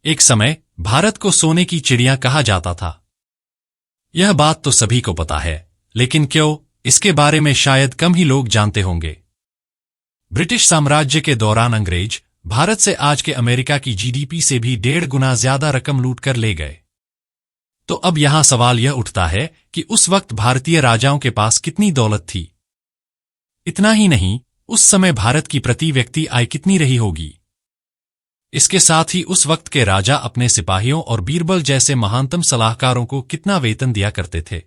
एक समय भारत को सोने की चिड़िया कहा जाता था। यह बात तो सभी को पता है, लेकिन क्यों, इसके बारे में शायद कम ही लोग जानते होंगे। ब्रिटिश साम्राज्य के दौरान अंग्रेज भारत से आज के अमेरिका की जीडीपी से भी 1.5 गुना ज्यादा रकम लूट कर ले गए। तो अब यहां सवाल यह उठता है कि उस वक्त भारतीय राजाओं के पास कितनी दौलत थी। इतना ही नहीं, उस समय भारत की प्रति व्यक्ति आय कितनी रही होगी। इसके साथ ही उस वक्त के राजा अपने सिपाहियों और बीरबल जैसे महानतम सलाहकारों को कितना वेतन दिया करते थे।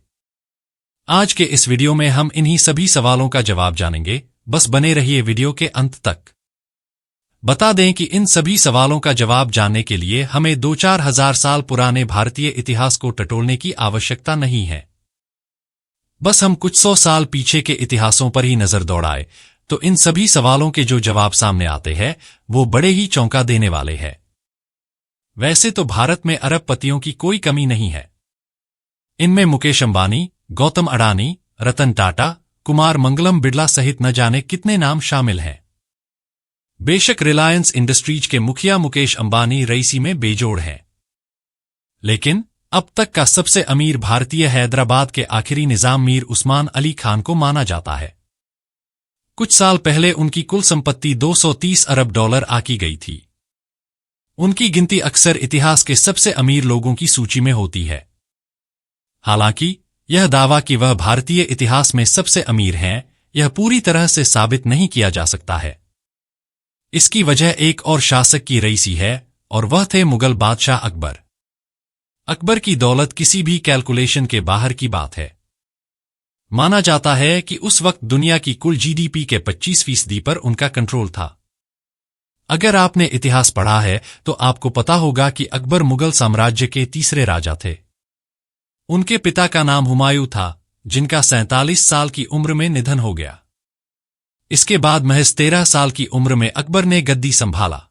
आज के इस वीडियो में हम इन्हीं सभी सवालों का जवाब जानेंगे, बस बने रहिए वीडियो के अंत तक। बता दें कि इन सभी सवालों का जवाब जानने के लिए हमें 2-4 हजार साल पुराने भारतीय इतिहास को टटोलने की आवश्यकता नहीं है। बस हम कुछ 100 साल पीछे के इतिहासों पर ही नजर दौड़ाए तो इन सभी सवालों के जो जवाब सामने आते हैं वो बड़े ही चौंका देने वाले हैं। वैसे तो भारत में अरबपतियों की कोई कमी नहीं है। इनमें मुकेश अंबानी, गौतम अडानी, रतन टाटा, कुमार मंगलम बिड़ला सहित न जाने कितने नाम शामिल हैं। बेशक रिलायंस इंडस्ट्रीज के मुखिया मुकेश अंबानी रईसी में बेजोड़ हैं, लेकिन अब तक का सबसे अमीर भारतीय हैदराबाद के आखिरी निजाम मीर उस्मान अली खान को माना जाता है। कुछ साल पहले उनकी कुल संपत्ति $230 अरब आकी गई थी। उनकी गिनती अक्सर इतिहास के सबसे अमीर लोगों की सूची में होती है। हालांकि यह दावा कि वह भारतीय इतिहास में सबसे अमीर हैं, यह पूरी तरह से साबित नहीं किया जा सकता है। इसकी वजह एक और शासक की रईसी है और वह थे मुगल बादशाह अकबर। अकबर की दौलत किसी भी कैलकुलेशन के बाहर की बात है। माना जाता है कि उस वक्त दुनिया की कुल जीडीपी के 25% पर उनका कंट्रोल था। अगर आपने इतिहास पढ़ा है तो आपको पता होगा कि अकबर मुगल साम्राज्य के तीसरे राजा थे। उनके पिता का नाम हुमायूं था, जिनका 47 साल की उम्र में निधन हो गया। इसके बाद महज 13 साल की उम्र में अकबर ने गद्दी संभाला,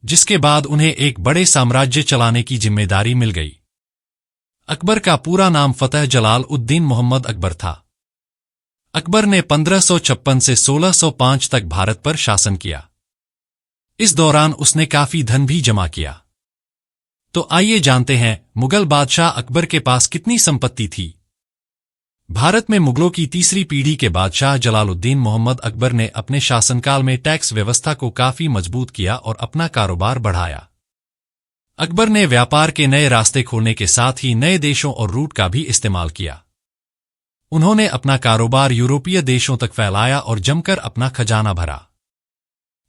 जिसके बाद उन्हें एक बड़े साम्राज्य चलाने की जिम्मेदारी मिल गई। अकबर का पूरा नाम फतेह जलाल उद्दीन मोहम्मद अकबर था। अकबर ने 1556 से 1605 तक भारत पर शासन किया। इस दौरान उसने काफी धन भी जमा किया। तो आइए जानते हैं मुगल बादशाह अकबर के पास कितनी संपत्ति थी। भारत में मुगलों की तीसरी पीढ़ी के बादशाह जलालुद्दीन मोहम्मद अकबर ने अपने शासनकाल में टैक्स व्यवस्था को काफी मजबूत किया और अपना कारोबार बढ़ाया। अकबर ने व्यापार के नए रास्ते खोलने के साथ ही नए देशों और रूट का भी इस्तेमाल किया। उन्होंने अपना कारोबार यूरोपीय देशों तक फैलाया और जमकर अपना खजाना भरा।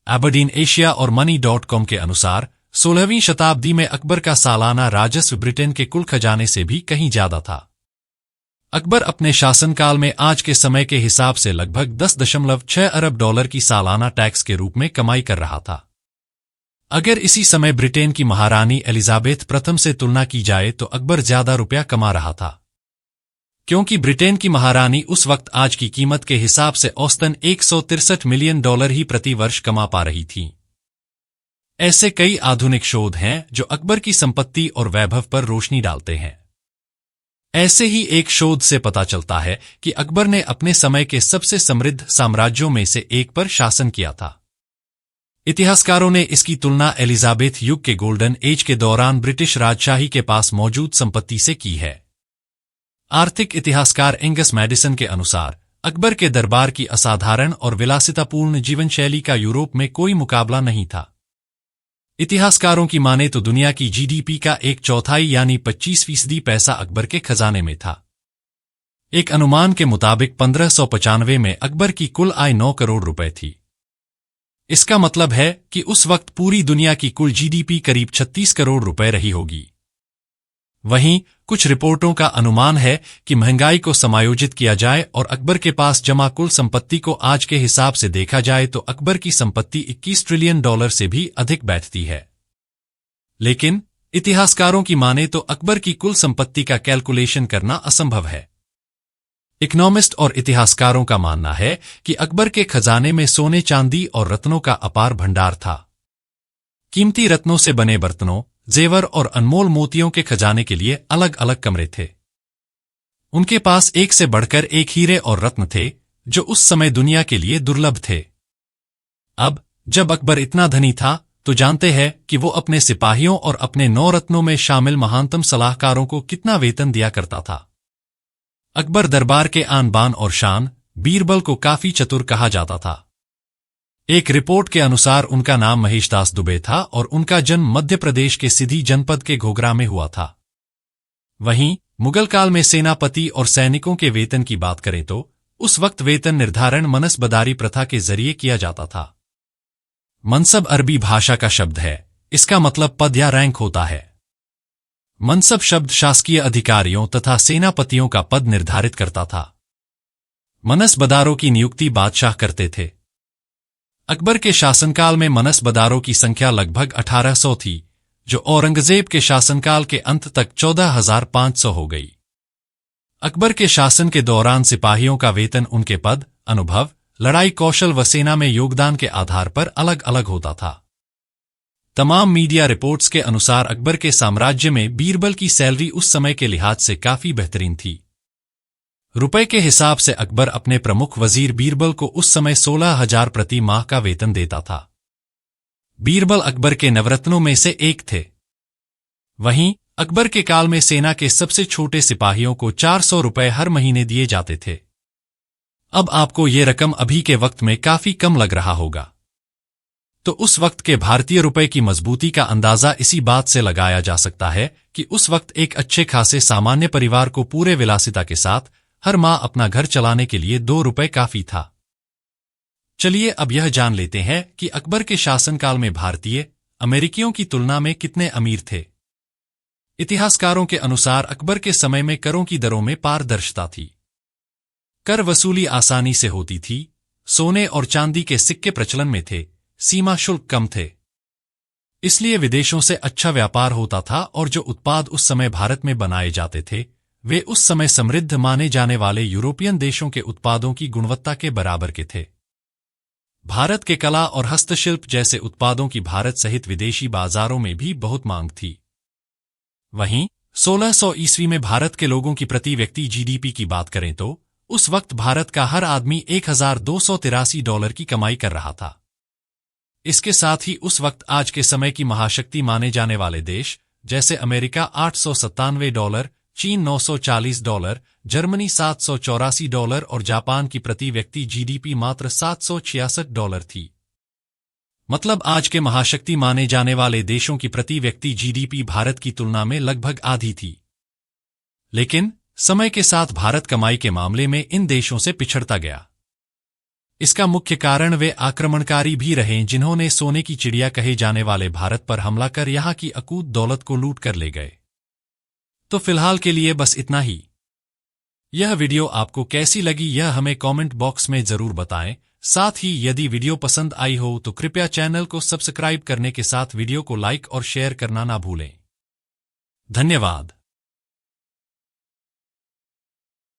एबरडीन एशिया और मनी.com के अनुसार 16वीं शताब्दी में अकबर का सालाना राजस्व ब्रिटेन के कुल खजाने से भी कहीं ज्यादा था। अकबर अपने शासनकाल में आज के समय के हिसाब से लगभग $10.6 अरब की सालाना टैक्स के रूप में कमाई कर रहा था। अगर इसी समय ब्रिटेन की महारानी एलिजाबेथ प्रथम से तुलना की जाए तो अकबर ज्यादा रुपया कमा रहा था, क्योंकि ब्रिटेन की महारानी उस वक्त आज की कीमत के हिसाब से औसतन $163 मिलियन ही प्रति वर्ष कमा पा रही थी। ऐसे कई आधुनिक शोध हैं जो अकबर की संपत्ति और वैभव पर रोशनी डालते हैं। ऐसे ही एक शोध से पता चलता है कि अकबर ने अपने समय के सबसे समृद्ध साम्राज्यों में से एक पर शासन किया था। इतिहासकारों ने इसकी तुलना एलिजाबेथ युग के गोल्डन एज के दौरान ब्रिटिश राजशाही के पास मौजूद संपत्ति से की है। आर्थिक इतिहासकार एंगस मैडिसन के अनुसार अकबर के दरबार की असाधारण और विलासितापूर्ण जीवन शैली का यूरोप में कोई मुकाबला नहीं था। इतिहासकारों की माने तो दुनिया की जीडीपी का 1/4 यानी 25% पैसा अकबर के खजाने में था। एक अनुमान के मुताबिक 1595 में अकबर की कुल आय 9 करोड़ रुपए थी। इसका मतलब है कि उस वक्त पूरी दुनिया की कुल जीडीपी करीब 36 करोड़ रुपए रही होगी। वहीं कुछ रिपोर्टों का अनुमान है कि महंगाई को समायोजित किया जाए और अकबर के पास जमा कुल संपत्ति को आज के हिसाब से देखा जाए तो अकबर की संपत्ति $21 ट्रिलियन से भी अधिक बैठती है। लेकिन इतिहासकारों की माने तो अकबर की कुल संपत्ति का कैलकुलेशन करना असंभव है। इकोनॉमिस्ट और इतिहासकारों का मानना है कि अकबर के खजाने में सोने चांदी और रत्नों का अपार भंडार था। कीमती रत्नों से बने बर्तनों, जेवर और अनमोल मोतियों के खजाने के लिए अलग अलग कमरे थे। उनके पास एक से बढ़कर एक हीरे और रत्न थे जो उस समय दुनिया के लिए दुर्लभ थे। अब जब अकबर इतना धनी था तो जानते हैं कि वो अपने सिपाहियों और अपने 9 रत्नों में शामिल महानतम सलाहकारों को कितना वेतन दिया करता था। अकबर दरबार के आन बान और शान, बीरबल को काफी चतुर कहा जाता था। एक रिपोर्ट के अनुसार उनका नाम महेशदास दुबे था और उनका जन्म मध्य प्रदेश के सिधी जनपद के घोघरा में हुआ था। वहीं मुगल काल में सेनापति और सैनिकों के वेतन की बात करें तो उस वक्त वेतन निर्धारण मनसबदारी प्रथा के जरिए किया जाता था। मनसब अरबी भाषा का शब्द है, इसका मतलब पद या रैंक होता है। मनसब शब्द शासकीय अधिकारियों तथा सेनापतियों का पद निर्धारित करता था। मनसबदारों की नियुक्ति बादशाह करते थे। अकबर के शासनकाल में मनसबदारों की संख्या लगभग 1800 थी, जो औरंगजेब के शासनकाल के अंत तक 14,500 हो गई। अकबर के शासन के दौरान सिपाहियों का वेतन उनके पद, अनुभव, लड़ाई कौशल व सेना में योगदान के आधार पर अलग अलग होता था। तमाम मीडिया रिपोर्ट्स के अनुसार अकबर के साम्राज्य में बीरबल की सैलरी उस समय के लिहाज से काफी बेहतरीन थी। रुपए के हिसाब से अकबर अपने प्रमुख वजीर बीरबल को उस समय 16,000 प्रति माह का वेतन देता था। बीरबल अकबर के नवरत्नों में से एक थे। वहीं अकबर के काल में सेना के सबसे छोटे सिपाहियों को 400 रुपए हर महीने दिए जाते थे। अब आपको ये रकम अभी के वक्त में काफी कम लग रहा होगा। तो उस वक्त के भारतीय रुपए की मजबूती का अंदाजा इसी बात से लगाया जा सकता है कि उस वक्त एक अच्छे खासे सामान्य परिवार को पूरे विलासिता के साथ हर माह अपना घर चलाने के लिए 2 रुपए काफी था। चलिए अब यह जान लेते हैं कि अकबर के शासनकाल में भारतीय अमेरिकियों की तुलना में कितने अमीर थे। इतिहासकारों के अनुसार अकबर के समय में करों की दरों में पारदर्शिता थी। कर वसूली आसानी से होती थी, सोने और चांदी के सिक्के प्रचलन में थे, सीमा शुल्क कम थे। इसलिए विदेशों से अच्छा व्यापार होता था और जो उत्पाद उस समय भारत में बनाए जाते थे वे उस समय समृद्ध माने जाने वाले यूरोपियन देशों के उत्पादों की गुणवत्ता के बराबर के थे। भारत के कला और हस्तशिल्प जैसे उत्पादों की भारत सहित विदेशी बाजारों में भी बहुत मांग थी। वहीं 1600 ईस्वी में भारत के लोगों की प्रति व्यक्ति जीडीपी की बात करें तो उस वक्त भारत का हर आदमी $1,283 की कमाई कर रहा था। इसके साथ ही उस वक्त आज के समय की महाशक्ति माने जाने वाले देश जैसे अमेरिका $897, चीन $940, जर्मनी $784 और जापान की प्रति व्यक्ति जीडीपी मात्र $766 थी। मतलब आज के महाशक्ति माने जाने वाले देशों की प्रति व्यक्ति जीडीपी भारत की तुलना में लगभग आधी थी। लेकिन समय के साथ भारत कमाई के मामले में इन देशों से पिछड़ता गया। इसका मुख्य कारण वे आक्रमणकारी भी रहे जिन्होंने सोने की चिड़िया कहे जाने वाले भारत पर हमला कर यहां की अकूत दौलत को लूट कर ले गए। तो फिलहाल के लिए बस इतना ही। यह वीडियो आपको कैसी लगी यह हमें कमेंट बॉक्स में जरूर बताएं। साथ ही यदि वीडियो पसंद आई हो तो कृपया चैनल को सब्सक्राइब करने के साथ वीडियो को लाइक और शेयर करना ना भूलें। धन्यवाद।